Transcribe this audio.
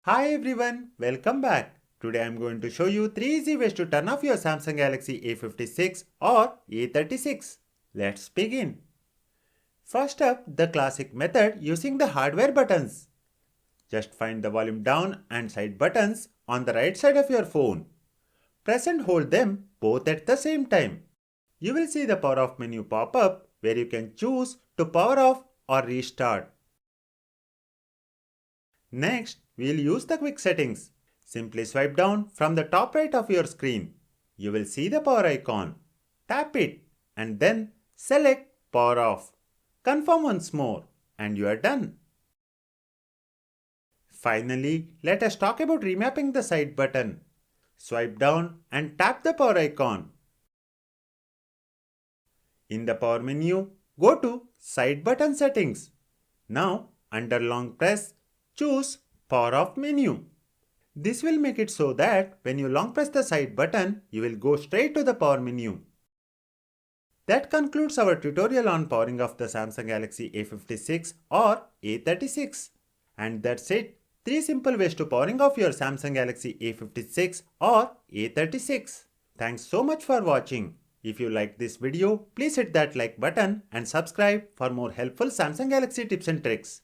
Hi everyone, welcome back. Today I am going to show you 3 easy ways to turn off your Samsung Galaxy A56 or A36. Let's begin. First up, the classic method using the hardware buttons. Just find the volume down and side buttons on the right side of your phone. Press and hold them both at the same time. You will see the power off menu pop up where you can choose to power off or restart. Next, we'll use the quick settings. Simply swipe down from the top right of your screen. You will see the power icon. Tap it and then select power off. Confirm once more and you are done. Finally, let us talk about remapping the side button. Swipe down and tap the power icon. In the power menu, go to side button settings. Now, under long press, choose power off menu. This will make it so that when you long press the side button, you will go straight to the power menu. That concludes our tutorial on powering off the Samsung Galaxy A56 or A36. And that's it. 3 simple ways to powering off your Samsung Galaxy A56 or A36. Thanks so much for watching. If you like this video, please hit that like button and subscribe for more helpful Samsung Galaxy tips and tricks.